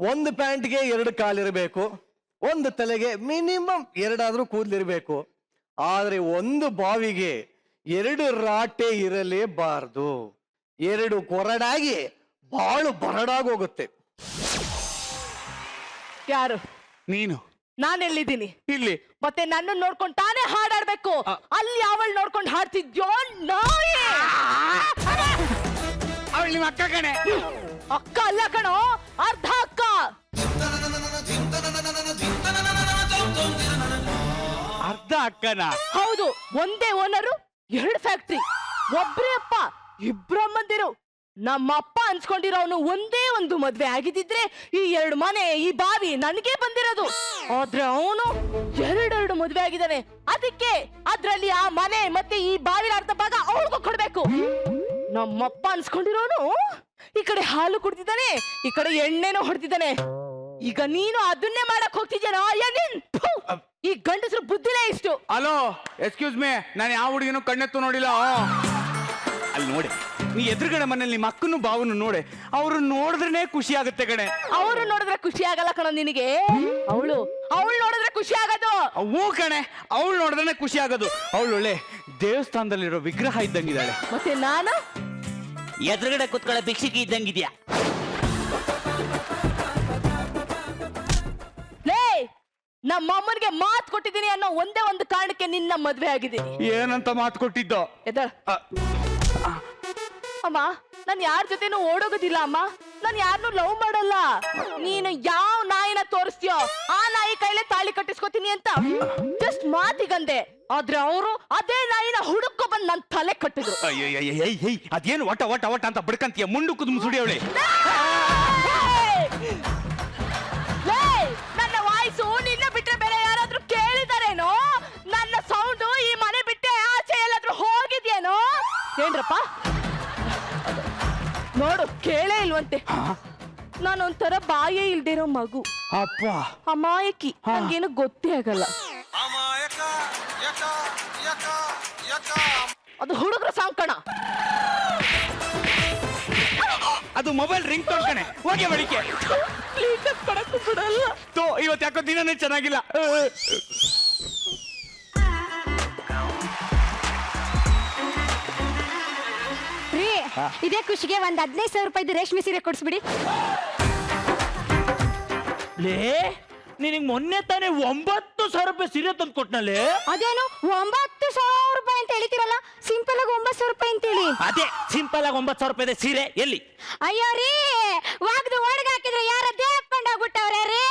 ಒಂದು ಪ್ಯಾಂಟ್ಗೆ 2 ಕಾಲಿರಬೇಕು, ಒಂದು ತಲೆಗೆ ಮಿನಿಮಮ್ 2 ಕೂದಲಿರ್ಬೇಕು. ಆದ್ರೆ ಒಂದು ಬಾವಿಗೆ 2 ರಾಟೆ ಇರಲೇಬಾರದು. 2 ಕೊರಡಾಗಿ ಬಾಳು ಬರಡಾಗೋಗುತ್ತೆ. ಯಾರು ನೀನು? ನಾನೆಲ್ಲಿದ್ದೀನಿ? ಇಲ್ಲಿ. ಮತ್ತೆ ನನ್ನ ನೋಡ್ಕೊಂಡು ತಾನೇ ಹಾಡಾಡ್ಬೇಕು. ಅಲ್ಲಿ ಅವಳು ನೋಡ್ಕೊಂಡು ಹಾಡ್ತಿದ್ಯೋ ನಾಯಿ? ಅವಳು ನಿಮ್ಮ ಅಕ್ಕ ಕಣೆ. ಅಕ್ಕ ಅಲ್ಲ ಕಣೋ, ಅರ್ಧ ಅಕ್ಕ. ಅರ್ಧ ಅಕ್ಕನ? ಹೌದು. ಒಂದೇ ಓನರು, 2 ಫ್ಯಾಕ್ಟ್ರಿ, ಒಬ್ರೇ ಅಪ್ಪ, 2 ಅಮ್ಮಂದಿರು. ನಮ್ಮಪ್ಪ ಅನ್ಸ್ಕೊಂಡಿರೋನು ಒಂದೇ ಒಂದು ಮದ್ವೆ ಆಗಿದ್ದಿದ್ರೆ ಈ 2 ಮನೆ, ಈ ಬಾವಿ ನನಗೆ ಬಂದಿರೋದು. ಆದ್ರೆ ಅವನು 2 ಮದ್ವೆ ಆಗಿದ್ದಾನೆ. ಅದಕ್ಕೆ ಅದ್ರಲ್ಲಿ ಆ ಮನೆ ಮತ್ತೆ ಈ ಬಾವಿನ ಅರ್ಧ ಭಾಗ ಅವಳಿಗೂ ಕೊಡ್ಬೇಕು. ನಮ್ಮಪ್ಪ ಅನ್ಸ್ಕೊಂಡಿರೋನು ಈ ಕಡೆ ಹಾಲು ಕುಡ್ತಿದ್ದಾನೆ, ಈ ಕಡೆ ಎಣ್ಣೆನೂ ಹೊಡ್ತಿದ್ದಾನೆ. ಈಗ ನೀನು ಅದನ್ನೇ ಮಾಡಕ್ ಹೋಗ್ತಿದ್ಯಾನೋ? ಈ ಗಂಡಸರು ಬುದ್ಧಿಲೇ ಇಷ್ಟು. ಹಲೋ, ಎಕ್ಸ್ಕ್ಯೂಸ್ ಮೀ, ನಾನು ಯಾವ ಹುಡುಗಿನೂ ಕಣ್ಣೆತ್ತು ನೋಡಿಲ್ಲ. ಅಲ್ಲಿ ನೋಡಿ, ನೀ ಎದುರುಗಡೆ ಮನೇಲಿ ನಿಮ್ಮ ಅಕ್ಕನು ಬಾವನು ನೋಡೆ, ಅವ್ರು ನೋಡಿದ್ರೆ ಖುಷಿ ಆಗುತ್ತೆ ಕಣೆ. ಅವರು ನೋಡಿದ್ರೆ ಖುಷಿ ಆಗಲ್ಲ ಕಣ ನಿನಗೆ. ಅವಳು ನೋಡಿದ್ರೆ ಖುಷಿ ಆಗೋದು. ಹೂ ಕಣೆ, ಅವಳು ನೋಡಿದ್ರೆ ಖುಷಿ ಆಗೋದು. ಅವಳು ಒಳ್ಳೆ ದೇವಸ್ಥಾನದಲ್ಲಿರೋ ವಿಗ್ರಹ ಇದ್ದಂಗಿದ್ದಾಳೆ. ಮತ್ತೆ ನಾನು ಎದುರುಗಡೆ ಕುತ್ಕೊಳ್ಳೋ ಭಿಕ್ಷಿಕಿ ಇದ್ದಂಗಿದ್ಯಾ? ಲೇ, ನಮ್ಮ ಅಮ್ಮನಿಗೆ ಮಾತು ಕೊಟ್ಟಿದ್ದೀನಿ ಅನ್ನೋ ಒಂದೇ ಒಂದು ಕಾರಣಕ್ಕೆ ನಿನ್ನ ಮದ್ವೆ ಆಗಿದ್ದೀನಿ. ಏನಂತ ಮಾತು ಕೊಟ್ಟಿದ್ದೋ? ಅಮ್ಮ, ನಾನು ಯಾರ ಜೊತೆನೂ ಓಡೋಗೋದಿಲ್ಲ ಅಮ್ಮ. ನಾನು ಯಾರನ್ನೂ ಲವ್ ಮಾಡಲ್ಲ. ನೀನು ಯಾವ ನಾಯಿನ ತೋರಿಸ್ತೀಯೋ ಆ ನಾಯಿ ಕೈಲೇ ತಾಳಿ ಕಟ್ಟಿಸ್ಕೊತೀನಿ ಅಂತ ಜಸ್ಟ್ ಮಾತಿಗಂದೆ. ಆದ್ರೆ ಅವರು ಅದೇ ನಾಯಿನ ಹುಡುಕೋ ಬಂದು ನನ್ನ ತಲೆ ಕಟ್ಟಿದ್ರು. ಅದೇನು ಒಟ ಒಟ ಒಟ ಅಂತ ಬಿಡ್ಕಂತೀಯ? ಮುಂಡು ಕುದುಮ್ ಸುಡಿಯವಳೆ. ನನ್ನ ವಾಯ್ಸು ನಿನ್ನ ಬಿಟ್ರೆ ಬೇರೆ ಯಾರಾದ್ರೂ ಕೇಳಿದಾರೇನೋ? ನನ್ನ ಸೌಂಡು ಈ ಮನೆ ಬಿಟ್ಟೆ ಆಚೆ ಎಲ್ಲಾದ್ರೂ ಹೋಗಿದ್ಯೇನೋ? ಏನ್ರಪ್ಪ ನೋಡು, ಕೇಳೇ ಇಲ್ವಂತೆ. ನಾನೊಂಥರ ಬಾಯೇ ಇಲ್ದಿರೋ ಮಗು, ಅಪ್ಪ ಅಮಾಯಕಿ, ನಂಗೇನು ಗೊತ್ತೇ ಆಗಲ್ಲ. ಅದು ಹುಡುಗರ ಸಾಂಗ್ ಕಣ. ಅದು ಮೊಬೈಲ್ ರಿಂಗ್ ತೊಡ್ಕಣೆ. ಹೋಗಿ ಬಳಿಕೆ ಬಿಡಲ್ಲ. ಇವತ್ತು ಯಾಕೋ ದಿನನೇ ಚೆನ್ನಾಗಿಲ್ಲ. ಇದೇ ಖುಷಿಗೆ ಒಂದ್ 15,000 ರೂಪಾಯಿ ರೇಷ್ಮೆ ಸೀರೆ ಕೊಡ್ಸ್ಬಿಡಿ. ಲೇ, ನಿನಗೆ ಮೊನ್ನೆ ತಾನೇ 9,000 ರೂಪಾಯಿ ಸೀರೆ ತಂದು ಕೊಟ್ನಲ್ಲಿ. ಅದೇನು 9,000 ರೂಪಾಯಿ ಅಂತ ಹೇಳ್ತೀರಲ್ಲ? ಸಿಂಪಲ್ ಆಗಿ 9,000 ರೂಪಾಯಿ ಅಂತ ಹೇಳಿ. ಅದೇ ಸಿಂಪಲ್ ಆಗಿ 9,000 ರೂಪಾಯಿ ಸೀರೆ ಎಲ್ಲಿ? ಅಯ್ಯೋ ರೀ, ವಾಗ್ದು ಒಳಗೆ ಹಾಕಿದ್ರೆ ಯಾರ ದೇಹಕೊಂಡೋಗ್ಬಿಟ್ಟವ್ರೆ ರೀ.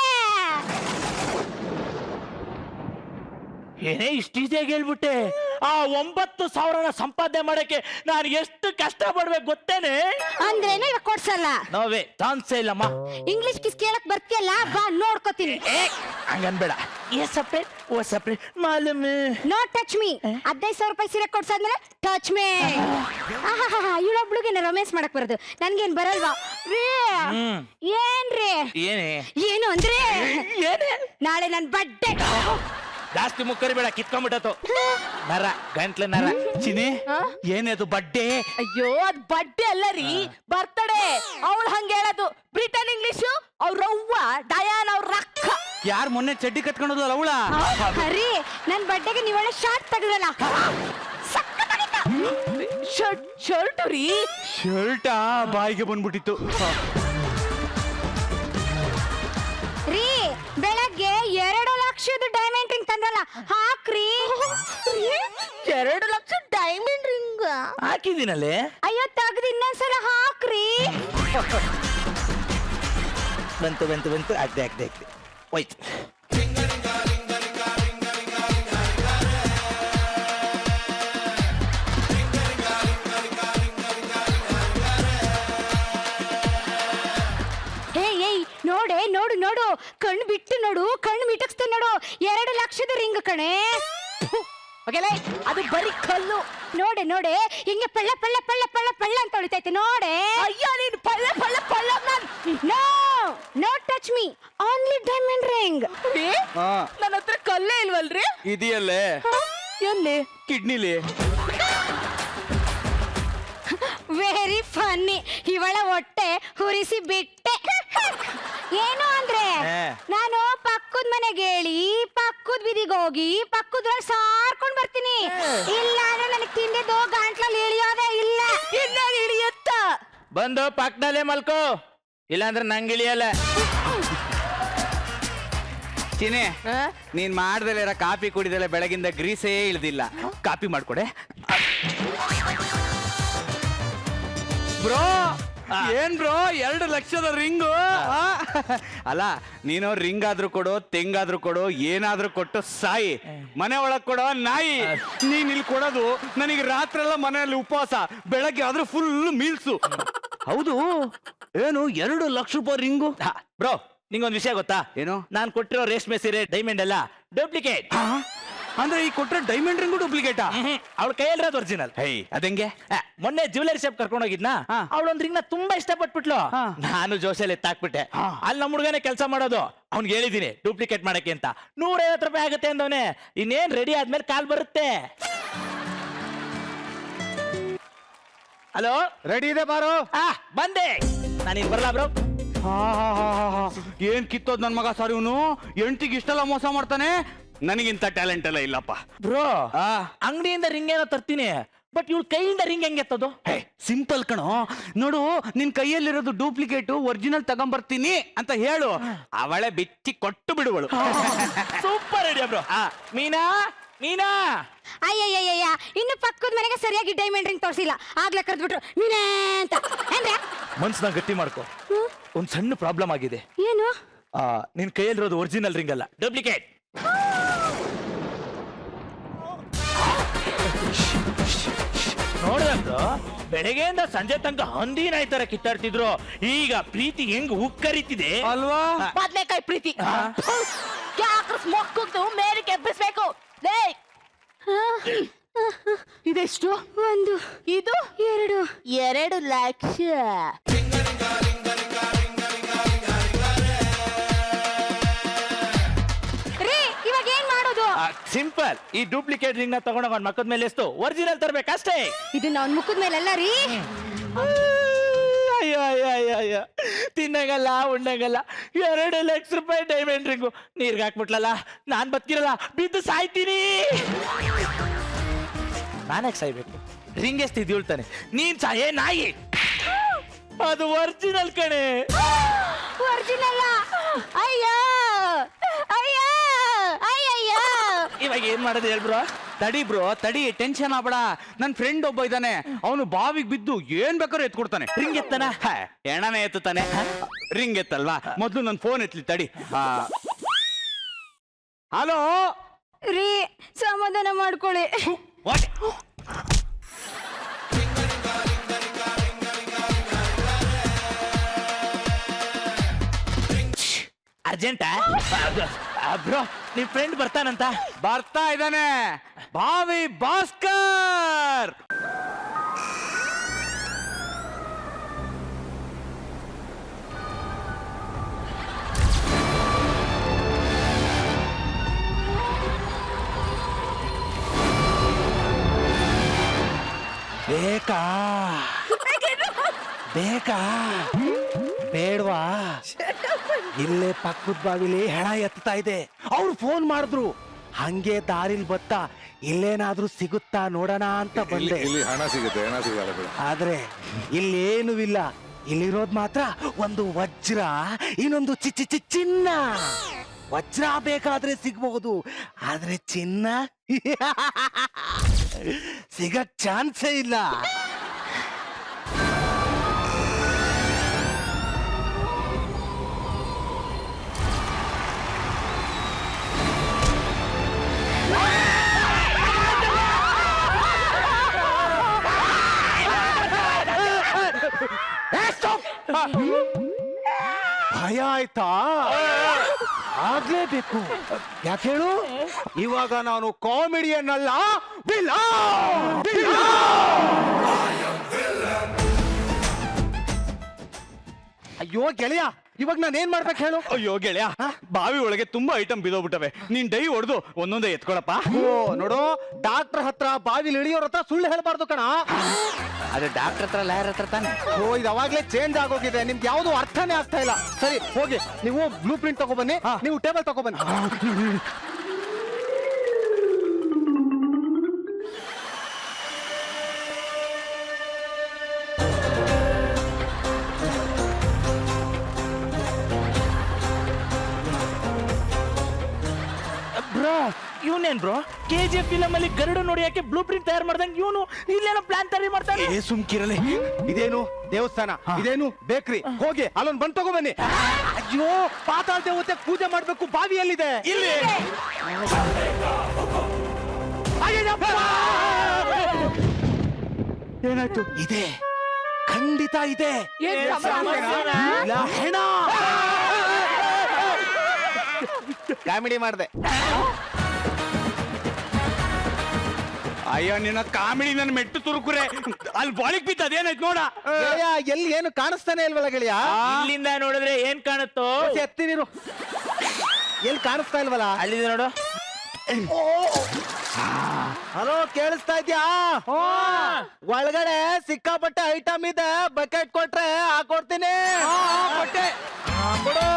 ಏನೇ ಇಷ್ಟು ಈಸಿಯಾಗಿ ಹೇಳ್ಬಿಟ್ಟೆ? ಆ 9,000ನ ಸಂಪಾದನೆ ಮಾಡಕ್ಕೆ ನಾನು ಎಷ್ಟು ಕಷ್ಟ ಪಡ್ಬೇಕು ಗೊತ್ತೇನೆ? ಅಂದ್ರೇನು ಇವಾಗ ಕೊಡ್ಸಲ್ಲ? ನೋವೇ ಚಾನ್ಸೇ ಇಲ್ಲಮ್ಮ. ಇಂಗ್ಲಿಷ್ ಕಿಸ್ ಕೇಳಕ್ ಬರ್ತಿಯಲ್ಲ, ಬಾ ನೋಡ್ಕೋತೀನಿ. ಹಂಗನ್ಬೇಡ. ಏ ಸಪ್ರೇಟ್ ಓ ಸಪ್ರೇಟ್ ಮಾಲೂಮ್. No touch me. 15,000 ರೂಪಾಯಿ ಸೀರೆ ಕೊಡ್ಸಾದ್ಮೇಲೆ ಟಚ್ ಮೀ. ಇವಳೊಬ್ಳಿಗೆ ರೊಮ್ಯಾನ್ಸ್ ಮಾಡಕ್ ಬರೋದು, ನನ್ಗೇನ್ ಬರಲ್ವಾ ರೀ? ಏನ್ರಿ? ಏನು ಅಂದ್ರೆ ನಾಳೆ ನನ್ ಬಡ್ಡೆ. ಜಾಸ್ತಿ ಮುಕ್ಕರಿ ಬೇಡ, ಕಿತ್ಕೊಂಡ್ಬಿಟ್ಟತು ನರ, ಗಂಟ್ಲ ನರ. ಚಿನಿ, ಏನೇದು ಬಡ್ಡೆ? ಅಯ್ಯೋ, ಅದ್ ಬಡ್ಡೆ ಅಲ್ಲ ರೀ, ಬರ್ತಡೆ. ಅವಳು ಹಂಗ ಹೇಳೋದು. ಬ್ರಿಟನ್ ಇಂಗ್ಲಿಷು ಅವ್ರವ್ವ ಡಯಾನ್ ಅವ್ರ ಅಕ್ಕ. ಯಾರು ಮೊನ್ನೆ ಚಡ್ಡಿ ಕಟ್ಕೊಂಡಲ್ಲ ಅವಳ? ರೀ, ನನ್ ಬಡ್ಡೆಗೆ ನೀವೊಳ್ಳೆ ಶಾರ್ಟ್ ತೆಗೆದ್ರಲ್ಲ, ಶರ್ಟ್ ರೀ. ಶರ್ಟಾ ಬಾಯಿಗೆ ಬಂದ್ಬಿಟ್ಟಿತ್ತು ರೀ. ಬೆಳಗ್ಗೆ 2 ಲಕ್ಷದ ಡೈಮಂಡ್ ರಿಂಗ್ ತಂದ್ರಲ್ಲ, ಹಾಕ್ರಿ. 2 ಲಕ್ಷ ಡೈಮಂಡ್ ರಿಂಗ್ ಹಾಕಿದ್ದೀನಲ್ಲೇ. ಅಯ್ಯೋ, ತೆಗ್ದು ಇನ್ನೊಂದ್ಸಲ ಹಾಕ್ರಿ. ಬಂತು ಅಗ್ದೆ ಹೋಯ್ತು. ನೋಡು, ಕಣ್ಣು ಬಿಟ್ಟು ನೋಡು, ಕಣ್ಣು ಮಿಟಕ್ಸ್ತ ನೋಡು. 2 ಲಕ್ಷದ ರಿಂಗ್ ಕಣೆ. ಅದು ಬರೀ ಕಲ್ಲು. ನೋಡೆ ಹಿಂಗೆ ಪಳ್ಳ ಪಳ್ಳ ಪಳ್ಳ ಪಳ್ಳ ಪಳ್ಳ ಅಂತ ಹೊಳಿತೈತೆ ನೋಡೆ. ಅಯ್ಯೋ, ನೀನು ಪಳ್ಳ ಪಳ್ಳ ಪಳ್ಳ. No touch me, only diamond ring. ನನ್ನ ಹತ್ರ ಕಲ್ಲೇ ಇಲ್ವಲ್ರಿ? ಇದೆಯಲ್ಲೇ. ಎಲ್ಲಿ? ಕಿಡ್ನಿಲಿ. Very funny. ಇವಳ ಹೊಟ್ಟೆ ಹುರಿಸಿ ಬಿಟ್ಟೆ. ಏನು ಅಂದ್ರೆ ನಾನು ಪಕ್ಕದ ಮನೆಗೆ ಹೇಳಿ ಪಕ್ಕದ ಬೀದಿಗೆ ಹೋಗಿ ಪಕ್ಕದ್ರೊಳಗೆ ಸಾರ್ಕೊಂಡ್ ಬರ್ತೀನಿ. ಇಲ್ಲ ಅಂದ್ರೆ ನನಗೆ ತಿಂದಿದ್ದು ಗಂಟ್ಲಲ್ಲಿ ಇಳಿಯೋದೇ ಇಲ್ಲ. ಇಳಿಯುತ್ತ ಬಂದು ಪಕ್ಕದಲ್ಲೇ ಮಲ್ಕೋ, ಇಲ್ಲಾಂದ್ರೆ ನಂಗೆ ಇಳಿಯಲ್ಲ. ಚಿನಿ, ನೀನ್ ಮಾಡ್ದಲ್ಲ ಕಾಫಿ ಕುಡಿದಲ್ಲ ಬೆಳಗಿಂದ ಗ್ರೀಸೇ ಇಳ್ದಿಲ್ಲ. ಕಾಫಿ ಮಾಡ್ಕೊಡೆ. ಬ್ರೋ ಏನ್ ಬ್ರೋ 2 ಲಕ್ಷದ ರಿಂಗು? ಅಲ್ಲ, ನೀನು ರಿಂಗ್ ಆದ್ರೂ ಕೊಡು, ತೆಂಗಾದ್ರೂ ಕೊಡು, ಏನಾದ್ರೂ ಕೊಟ್ಟು ಸಾಯಿ, ಮನೆ ಒಳಗ್ ಕೊಡೋ ನಾಯಿ. ನೀನ್ ಇಲ್ಲಿ ಕೊಡೋದು ನನಗೆ ರಾತ್ರಿ ಎಲ್ಲ ಮನೆಯಲ್ಲಿ ಉಪವಾಸ, ಬೆಳಗ್ಗೆ ಆದ್ರೂ ಫುಲ್ ಮೀಲ್ಸು. ಹೌದು, ಏನು 2 ಲಕ್ಷ ರೂಪಾಯಿ ರಿಂಗು? ಬ್ರೋ, ನಿಂಗೊಂದು ವಿಷಯ ಗೊತ್ತಾ? ಏನು? ನಾನ್ ಕೊಟ್ಟಿರೋ ರೇಷ್ಮೆ ಸೀರೆ ಡೈಮಂಡ್ ಎಲ್ಲ ಡೂಪ್ಲಿಕೇಟ್. ಅಂದ್ರೆ ಈ ಕೊಟ್ರೆ ಡೈಮಂಡ್ ರಿಂಗು ಡೂಪ್ಲಿಕೇಟಾ? ಅವಳ ಕೈಯಲ್ಲಿರೋದು ಒರಿಜಿನಲ್. ಹೇ, ಅದೆಂಗೆ? ಮೊನ್ನೆ ಜ್ಯುವೆಲರಿ ಶಾಪ್ ಕರ್ಕೊಂಡು ಹೋಗಿದ್ನಾ, ಅವಳೊಂದ್ ರಿಂಗ್ ನ ತುಂಬಾ ಇಷ್ಟಪಟ್ಬಿಟ್ಲು. ನಾನು ಜೋಶಲ್ಲಿ ಎತ್ತಾಕ್ಬಿಟ್ಟೆ. ಅಲ್ಲಿ ನಮ್ಮ ಹುಡುಗನೇ ಕೆಲಸ ಮಾಡೋದು, ಅವ್ನಿಗೆ ಹೇಳಿದೀನಿ ಡೂಪ್ಲಿಕೇಟ್ ಮಾಡಕ್ಕೆ ಅಂತ. 150 ರೂಪಾಯಿ ಆಗುತ್ತೆ ಅಂದವನೇ. ಇನ್ನೇನ್ ರೆಡಿ ಆದ್ಮೇಲೆ ಕಾಲ್ ಬರುತ್ತೆ. ಹಲೋ, ರೆಡಿ ಇದೆ ಬಾರೋ. ಬಂದೆ. ನಾನಿನ್ ಬರ್ಲಾ ಬ್ರೋ? ಏನ್ ಕಿತ್ತೋದ್ ನನ್ ಮಗ ಸರ್ ಇವನು. ಹೆಂಡತಿಗೆ ಇಷ್ಟೆಲ್ಲ ಮೋಸ ಮಾಡ್ತಾನೆ. ನನಗಿಂತ ಟ್ಯಾಲೆಂಟ್ ಎಲ್ಲ ಇಲ್ಲಪ್ಪ ಬ್ರೋ. ಅಂಗಡಿಯಿಂದ ರಿಂಗ್ ಏನೋ ತರ್ತೀನಿ, ಬಟ್ ಇವಳು ಕೈಯಿಂದ ರಿಂಗ್ ಹೆಂಗೆ ಎತ್ತೋದು? ಸಿಂಪಲ್ ಕಣೋ. ನೋಡು, ನಿನ್ ಕೈಯಲ್ಲಿರೋದು ಡೂಪ್ಲಿಕೇಟ್, ಒರಿಜಿನಲ್ ತಗೊಂಬರ್ತೀನಿ ಅಂತ ಹೇಳು, ಅವಳೆ ಬಿಚ್ಚಿ ಕೊಟ್ಟು ಬಿಡುವಳು. Super idea bro. Meena, Meena. ಅಯ್ಯಯ್ಯಯ್ಯ, ಇನ್ನು ಪಕ್ಕದ ಮನೆಗೆ ಸರಿಯಾಗಿ ಡೈಮಂಡ್ ರಿಂಗ್ ತೋರಿಸಿಲ್ಲ, ಆಗ್ಲೇ ಕರೆದ್ಬಿಟ್ರು ನೀನೇ ಅಂತ. ಅಂದ್ರೆ ಮನ್ಸನ್ನ ಗಟ್ಟಿ ಮಾಡ್ಕೊ. ಒಂದ್ ಸಣ್ಣ ಪ್ರಾಬ್ಲಮ್ ಆಗಿದೆ. ಏನು? ನಿನ್ ಕೈಯಲ್ಲಿರೋದು ಒರಿಜಿನಲ್ ರಿಂಗ್ ಅಲ್ಲ, ಡೂಪ್ಲಿಕೇಟ್. ನೋಡಿದ್ರು ಬೆಳಗ್ಗೆಯಿಂದ ಸಂಜೆ ತನಕ ಹಂದಿನ ಈ ತರ ಕಿತ್ತಾಡ್ತಿದ್ರು. ಈಗ ಪ್ರೀತಿ ಹೆಂಗ್ ಉಕ್ಕರಿತಿದೆ ಅಲ್ವಾ? ಬದ್ನೆಕಾಯಿ ಪ್ರೀತಿ ಮೊಕ್ಕುತ್ತು ಮೇಲಕ್ಕೆ ಎಬ್ಬಿಸ್ಬೇಕು. ಇದೆಷ್ಟು? 1, ಇದು 2. 2 ಲಕ್ಷ. ಇವಾಗ ಏನ್ ಮಾಡೋದು? ಸಿಂಪಲ್. ಈ ಡೂಪ್ಲಿಕೇಟ್ ರಿಂಗ್ ನ ತಗೊಂಡೋಗ ಮಕ್ಕದ ಮೇಲೆ ಎಷ್ಟು ಒರಿಜಿನಲ್ ತರ್ಬೇಕಷ್ಟೇ. ಇದು ನಾನ್ ಮುಖದ ಮೇಲೆಲ್ಲ ರೀ. ಅಯ್ಯೋ ಅಯ್ಯೋ ಅಯ್ಯೋ ಅಯ್ಯೋ, ತಿನ್ನಗಲ್ಲ ಉಣ್ಣಗಲ್ಲ 2 ಲಕ್ಷ ರೂಪಾಯಿ ಡೈಮಂಡ್ ರಿಂಗು ನೀರ್ಗೆ ಹಾಕ್ಬಿಟ್ಲಲ್ಲ. ನಾನ್ ಬದುಕಿರಲ್ಲ, ಬಿದ್ದು ಸಾಯ್ತೀನಿ. ನಾನೇ ಸಾಯ್ಬೇಕು? ರಿಂಗ್ ಎಷ್ಟು ಇದ್ಯುಳ್ತಾನೆ, ನೀನ್ ಸಾಯೇ ನಾಯಿ. ಅದು ಒರಿಜಿನಲ್ ಕಣೆ. ಒರಿಜಿನಲ್? ಅಯ್ಯೋ ಅಯ್ಯೋ ಅಯ್ಯಯ್ಯೋ. ಇವಾಗ ಏನ್ ಮಾಡೋದು ಹೇಳ್ಬ್ರೋ? ತಡಿ ಬ್ರೋ, ತಡಿ, ಟೆನ್ಷನ್ ಆಗ್ಬೇಡ. ನನ್ ಫ್ರೆಂಡ್ ಒಬ್ಬ ಇದ್ದಾನೆ, ಅವನು ಬಾವಿಗೆ ಬಿದ್ದು ಏನ್ ಬೇಕಾದ್ರೂ ಎತ್ಕೊಡ್ತಾನೆ. ರಿಂಗ್ ಎತ್ತನ? ಎಣ್ಣನೆ ಎತ್ತಾನೆ. ರಿಂಗ್ ಎತ್ತಲ್ವಾ? ಮೊದ್ಲು ನನ್ ಫೋನ್ ಎತ್ಲಿ, ತಡಿ. ಹಲೋ ರೀ, ಸಮಾಧಾನ ಮಾಡ್ಕೊಳ್ಳಿ. ಅರ್ಜೆಂಟಾ ಬ್ರೋ? ನಿಮ್ ಫ್ರೆಂಡ್ ಬರ್ತಾನಂತ. ಬರ್ತಾ ಇದ್ದಾನೆ, ಬಾವಿ ಭಾಸ್ಕರ್. ಬೇಕಾ ಬೇಕಾ ಬೇಡ್ವಾ? ಇಲ್ಲೇ ಪಕ್ಕದ ಬಾವಿಲಿ ಹೆಣ ಎತ್ತಾ ಇದೆ. ಅವ್ರು ಫೋನ್ ಮಾಡಿದ್ರು, ಹಂಗೆ ದಾರಿಲ್ ಬತ್ತ ಇಲ್ಲೇನಾದ್ರೂ ಸಿಗುತ್ತಾ ನೋಡೋಣ ಅಂತ ಬಂದೆ. ಇಲ್ಲಿ ಹಣ ಸಿಗುತ್ತೆ, ಹಣ ಸಿಗಲ್ಲ ಬಿಡು. ಆದ್ರೆ ಇಲ್ಲೇನು ಇಲ್ಲ. ಇಲ್ಲಿರೋದ್ ಮಾತ್ರ ಒಂದು ವಜ್ರ, ಇನ್ನೊಂದು ಚಿನ್ನ. ವಜ್ರ ಬೇಕಾದ್ರೆ ಸಿಗ್ಬಹುದು, ಆದ್ರೆ ಚಿನ್ನ ಸಿಗಕ್ ಚಾನ್ಸೇ ಇಲ್ಲ. ಭಯ ಆಯ್ತಾ? ಆಗ್ಲೇಬೇಕು. ಯಾಕೆ ಹೇಳು? ಇವಾಗ ನಾನು ಕಾಮಿಡಿಯನ್ ಅಲ್ಲ, ಅಯ್ಯೋ ಗೆಳೆಯ, ಇವಾಗ ನಾನು ಏನ್ ಮಾಡ್ಬೇಕು ಹೇಳು? ಅಯ್ಯೋ ಗೆಳೆಯ, ಬಾವಿ ಒಳಗೆ ತುಂಬಾ ಐಟಮ್ ಬಿದೋಗ್ಬಿಟ್ಟವೆ. ನೀನ್ ಡೈ ಹೊಡೆದು ಒಂದೊಂದೇ ಎತ್ಕೊಳಪ್ಪ. ಓ ನೋಡು, ಡಾಕ್ಟರ್ ಹತ್ರ ಬಾವಿಲಿ ಇಳಿಯೋರ್ ಹತ್ರ ಸುಳ್ಳು ಹೇಳ್ಬಾರ್ದು ಕಣ. ಅದೇ ಡಾಕ್ಟರ್ ಹತ್ರ ಲಾಯರ್ ಹತ್ರ ತಾನೆ. ಓ ಇದು ಅವಾಗ್ಲೇ ಚೇಂಜ್ ಆಗೋಗಿದೆ, ನಿಮ್ಗೆ ಯಾವ್ದು ಅರ್ಥನೇ ಆಗ್ತಾ ಇಲ್ಲ. ಸರಿ ಹೋಗಿ, ನೀವು ಬ್ಲೂ ಪ್ರಿಂಟ್ ತಗೊಬನ್ನಿ, ನೀವು ಟೇಬಲ್ ತಗೊಬನ್ನಿ. ಬ್ರೋ ಇವನೇನ್ ಬ್ರೋ KGF ಫಿಲಮ್ ಅಲ್ಲಿ ಗರುಡ ನೋಡಿ ಯಾಕೆ ಬ್ಲೂ ಪ್ರಿಂಟ್ ತಯಾರು ಮಾಡ್ದಂಗೆ ಇವನು ಇಲ್ಲೇನೋ ಪ್ಲಾನ್ ತಯಾರಿ ಮಾಡ್ತಾನೆ. ಏ ಸುಮ್ಕಿರಲಿ. ಇದೇನು ದೇವಸ್ಥಾನ, ಇದೇನು ಬೇಕ್ರಿ. ಹೋಗಿ ಅಲ್ಲೊಂದು ಬಂದ್ ತಗೊಬನ್ನಿ. ಅಯ್ಯೋ, ಪಾತಾಳ ದೇವತೆ ಪೂಜೆ ಮಾಡ್ಬೇಕು, ಬಾವಿಯಲ್ಲಿದೆ. ಇಲ್ಲಿ ಏನಾಯ್ತು? ಇದೆ, ಖಂಡಿತ ಇದೆ. ಏನ್ ಸಮಸ್ಯೆನಾ? ಇಲ್ಲ, ಹೆಣ. ಕಾಮಿಡಿ ಮಾಡ್ದೆ. ಅಯ್ಯೋ ನಿನ್ನ ಕಾಮಿಡಿ ನನ್ನ ಮೆಟ್ಟು ತುರುಕುರೆ. ಅಲ್ಲಿ ಬಾಳಿಗೆ ಬಿತ್ತು, ಅದೇನಾಯ್ತು ನೋಡ. ಗೆಳೆಯ, ಎಲ್ಲಿ ಏನು ಕಾಣಿಸ್ತಾನೆ ಇಲ್ವಲ್ಲ ಗೆಳೆಯ? ಇಲ್ಲಿಂದ ನೋಡಿದ್ರೆ ಏನ್ ಕಾಣುತ್ತೋ? ಎತ್ತಿ ನೀರು. ಎಲ್ಲಿ ಕಾಣಿಸ್ತಾ ಇಲ್ವಲ್ಲ? ಅಲ್ಲಿದೆ ನೋಡು. ಹಲೋ, ಕೇಳಿಸ್ತಾ ಇದ್ಯಾ? ಒಳಗಡೆ ಸಿಕ್ಕಾಪಟ್ಟೆ ಐಟಮ್ ಇದೆ, ಬಕೆಟ್ ಕೊಟ್ರೆ ಹಾಕೊಡ್ತೀನಿ. ಕೊಟ್ಟೆ, ಕೊಡು.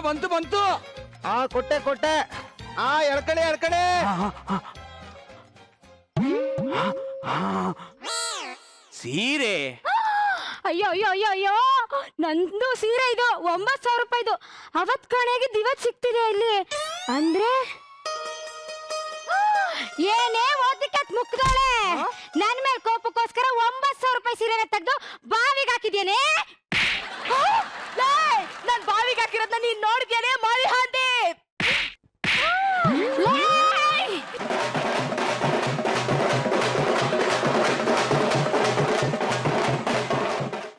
ಬಂತು ಬಂತು. ಕೊಟ್ಟೆ ಕೊಟ್ಟೆ. ಎಳ್ಕಡೆ ಎಳ್ಕಡೆ. ಸೀರೆ. ಅಯ್ಯೋ ಅಯ್ಯೋ ಅಯ್ಯೋ ಅಯ್ಯೋ, ನಂದು ಸೀರೆ ಇದು 9,000 ರೂಪಾಯಿದು. ಅವತ್ ಕಾಣೆಗಿದ್ದು ಇವತ್ ಸಿಗ್ತಿದೆ ಇಲ್ಲಿ ಅಂದ್ರೆ. ಏನೇ ಓದಿಕತ್ ಮುಕ್ದೋಳೆ, ನನ್ ಮೇಲೆ ಕೋಪಕ್ಕೋಸ್ಕರ 9,000 ರೂಪಾಯಿ ಸೀರೆನ ತೆಗ್ದು ಬಾವಿಗೆ ಹಾಕಿದ್ಯೇನೆ. ನನ್ ಬಾವಿಗೆ ಹಾಕಿರೋದ್ನ ನೀನ್ ನೋಡಿದ್ಯಾನೆ ಮಾರಿ ಹಾಂದೆ. ಲೇ,